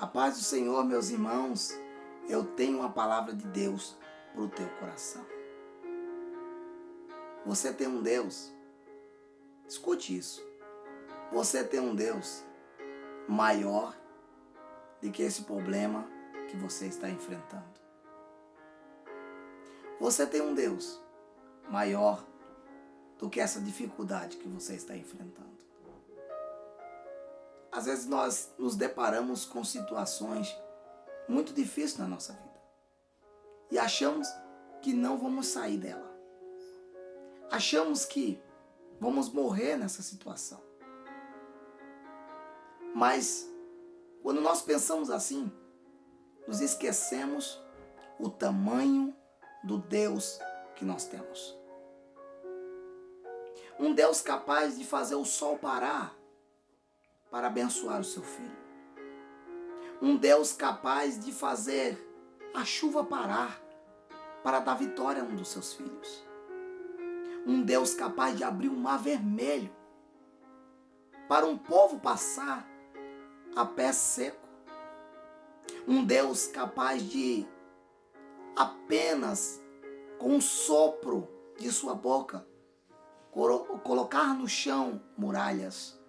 A paz do Senhor, meus irmãos, eu tenho uma palavra de Deus para o teu coração. Você tem um Deus, escute isso, você tem um Deus maior do que esse problema que você está enfrentando. Você tem um Deus maior do que essa dificuldade que você está enfrentando. Às vezes nós nos deparamos com situações muito difíceis na nossa vida e achamos que não vamos sair dela. Achamos que vamos morrer nessa situação. Mas quando nós pensamos assim, nos esquecemos o tamanho do Deus que nós temos. Um Deus capaz de fazer o sol parar para abençoar o seu filho. Um Deus capaz de fazer a chuva parar para dar vitória a um dos seus filhos. Um Deus capaz de abrir um mar vermelho para um povo passar a pé seco. Um Deus capaz de apenas com um sopro de sua boca colocar no chão muralhas.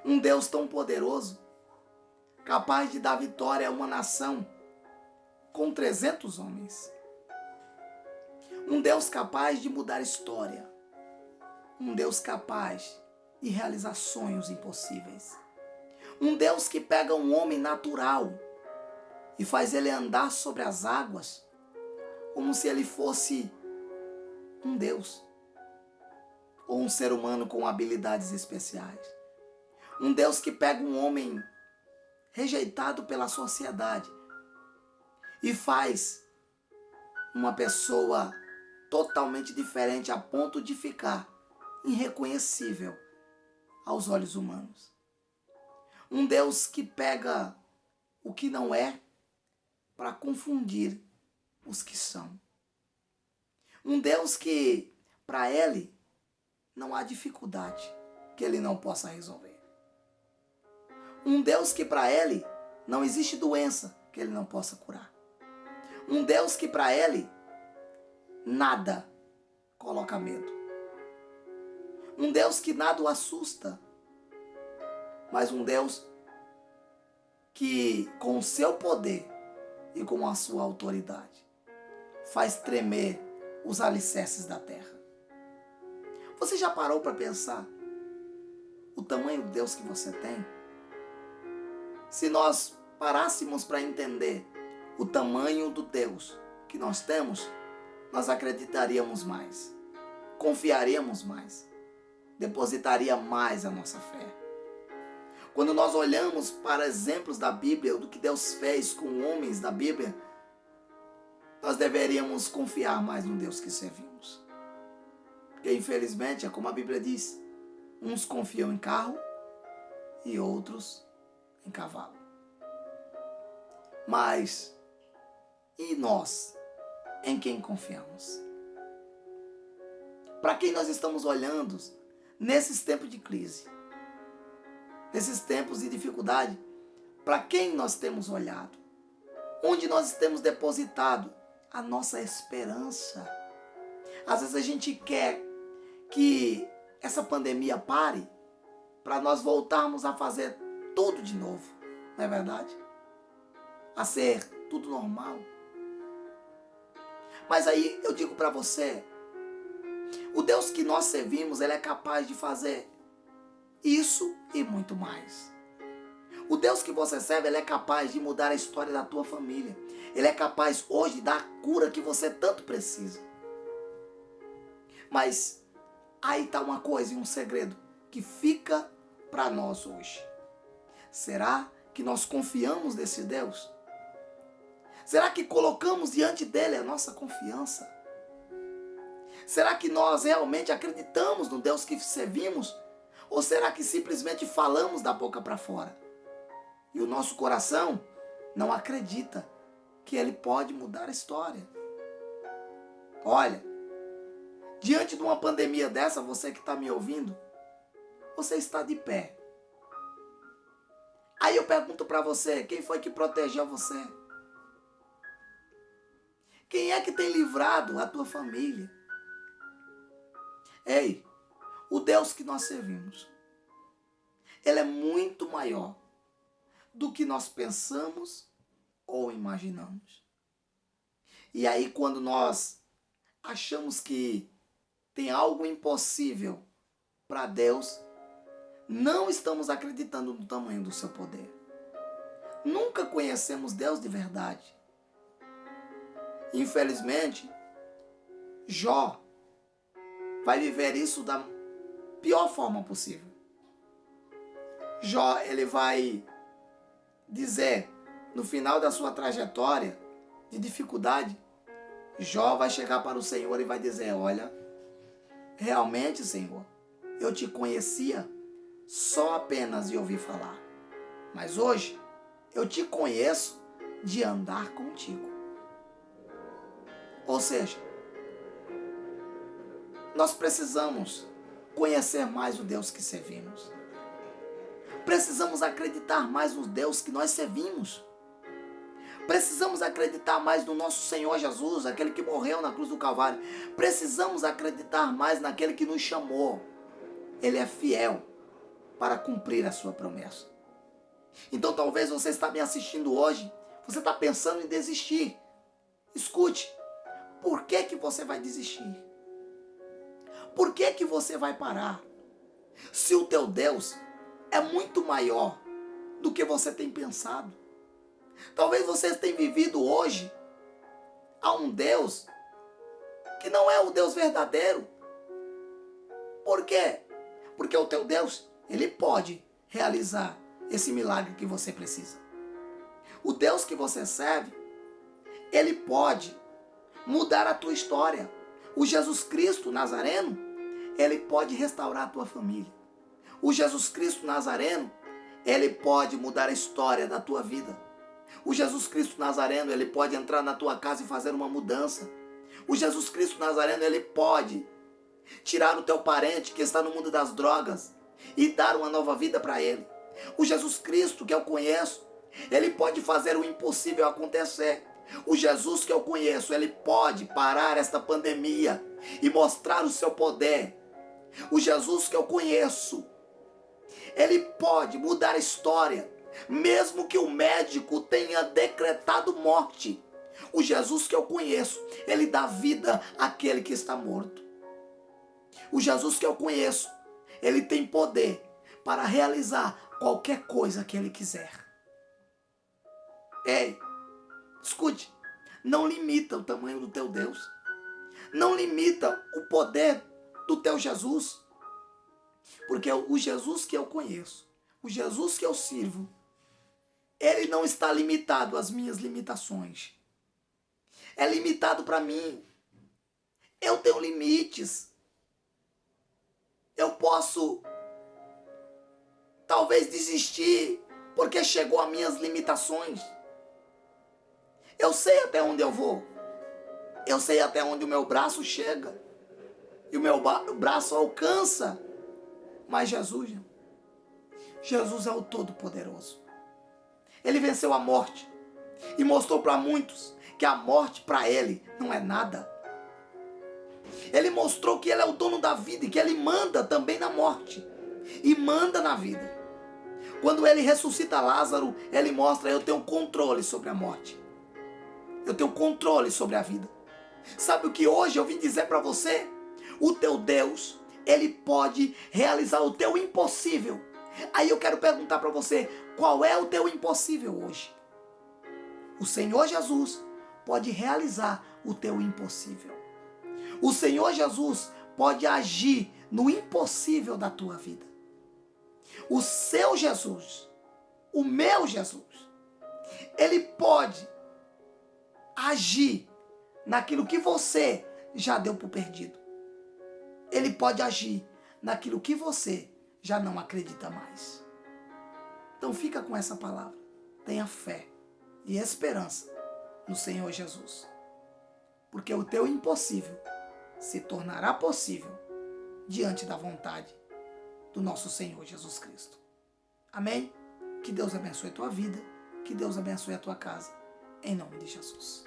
Um Deus tão poderoso, capaz de dar vitória a uma nação com 300 homens. Um Deus capaz de mudar a história. Um Deus capaz de realizar sonhos impossíveis. Um Deus que pega um homem natural e faz ele andar sobre as águas como se ele fosse um Deus ou um ser humano com habilidades especiais. Um Deus que pega um homem rejeitado pela sociedade e faz uma pessoa totalmente diferente a ponto de ficar irreconhecível aos olhos humanos. Um Deus que pega o que não é para confundir os que são. Um Deus que, para ele, não há dificuldade que ele não possa resolver. Um Deus que para ele não existe doença que ele não possa curar. Um Deus que para ele nada coloca medo. Um Deus que nada o assusta. Mas um Deus que com o seu poder e com a sua autoridade faz tremer os alicerces da terra. Você já parou para pensar o tamanho do Deus que você tem? Se nós parássemos para entender o tamanho do Deus que nós temos, nós acreditaríamos mais, confiaríamos mais, depositaria mais a nossa fé. Quando nós olhamos para exemplos da Bíblia, do que Deus fez com homens da Bíblia, nós deveríamos confiar mais no Deus que servimos. Porque infelizmente, é como a Bíblia diz, uns confiam em carro e outros em cavalo. Mas, e nós? Em quem confiamos? Para quem nós estamos olhando nesses tempos de crise? Nesses tempos de dificuldade? Para quem nós temos olhado? Onde nós temos depositado a nossa esperança? Às vezes a gente quer que essa pandemia pare para nós voltarmos a fazer tudo de novo, não é verdade? A ser tudo normal. Mas aí eu digo para você, o Deus que nós servimos, ele é capaz de fazer isso e muito mais. O Deus que você serve, ele é capaz de mudar a história da tua família. Ele é capaz hoje de dar a cura que você tanto precisa. Mas aí está uma coisa e um segredo que fica para nós hoje. Será que nós confiamos nesse Deus? Será que colocamos diante dele a nossa confiança? Será que nós realmente acreditamos no Deus que servimos? Ou será que simplesmente falamos da boca para fora? E o nosso coração não acredita que ele pode mudar a história. Olha, diante de uma pandemia dessa, você que está me ouvindo, você está de pé. Aí eu pergunto para você, quem foi que protegeu você? Quem é que tem livrado a tua família? Ei, o Deus que nós servimos, ele é muito maior do que nós pensamos ou imaginamos. E aí quando nós achamos que tem algo impossível para Deus, não estamos acreditando no tamanho do seu poder. Nunca conhecemos Deus de verdade. Infelizmente, Jó vai viver isso da pior forma possível. Jó, ele vai dizer, no final da sua trajetória de dificuldade, Jó vai chegar para o Senhor e vai dizer, olha, realmente, Senhor, eu te conhecia só apenas de ouvir falar. Mas hoje, eu te conheço de andar contigo. Ou seja, nós precisamos conhecer mais o Deus que servimos. Precisamos acreditar mais no Deus que nós servimos. Precisamos acreditar mais no nosso Senhor Jesus, aquele que morreu na cruz do Calvário. Precisamos acreditar mais naquele que nos chamou. Ele é fiel para cumprir a sua promessa. Então talvez você está me assistindo hoje, você está pensando em desistir. Escute, por que que você vai desistir? Por que que você vai parar? Se o teu Deus é muito maior do que você tem pensado. Talvez você tenha vivido hoje a um Deus que não é o Deus verdadeiro. Por quê? Porque o teu Deus, ele pode realizar esse milagre que você precisa. O Deus que você serve, ele pode mudar a tua história. O Jesus Cristo Nazareno, ele pode restaurar a tua família. O Jesus Cristo Nazareno, ele pode mudar a história da tua vida. O Jesus Cristo Nazareno, ele pode entrar na tua casa e fazer uma mudança. O Jesus Cristo Nazareno, ele pode tirar o teu parente que está no mundo das drogas e dar uma nova vida para ele. O Jesus Cristo que eu conheço, ele pode fazer o impossível acontecer. O Jesus que eu conheço, ele pode parar esta pandemia e mostrar o seu poder. O Jesus que eu conheço, ele pode mudar a história, mesmo que o médico tenha decretado morte. O Jesus que eu conheço, ele dá vida àquele que está morto. O Jesus que eu conheço, ele tem poder para realizar qualquer coisa que ele quiser. Ei, escute, não limita o tamanho do teu Deus. Não limita o poder do teu Jesus. Porque o Jesus que eu conheço, o Jesus que eu sirvo, ele não está limitado às minhas limitações. É limitado para mim. Eu tenho limites. Eu posso talvez desistir porque chegou às minhas limitações. Eu sei até onde eu vou. Eu sei até onde o meu braço chega. E o meu braço alcança. Mas Jesus é o Todo-Poderoso. Ele venceu a morte. E mostrou para muitos que a morte para ele não é nada. Ele mostrou que ele é o dono da vida e que ele manda também na morte. E manda na vida. Quando ele ressuscita Lázaro, ele mostra: eu tenho controle sobre a morte. Eu tenho controle sobre a vida. Sabe o que hoje eu vim dizer para você? O teu Deus, ele pode realizar o teu impossível. Aí eu quero perguntar para você, qual é o teu impossível hoje? O Senhor Jesus pode realizar o teu impossível. O Senhor Jesus pode agir no impossível da tua vida. O seu Jesus, o meu Jesus, ele pode agir naquilo que você já deu por perdido. Ele pode agir naquilo que você já não acredita mais. Então fica com essa palavra. Tenha fé e esperança no Senhor Jesus. Porque o teu impossível se tornará possível diante da vontade do nosso Senhor Jesus Cristo. Amém? Que Deus abençoe a tua vida, que Deus abençoe a tua casa. Em nome de Jesus.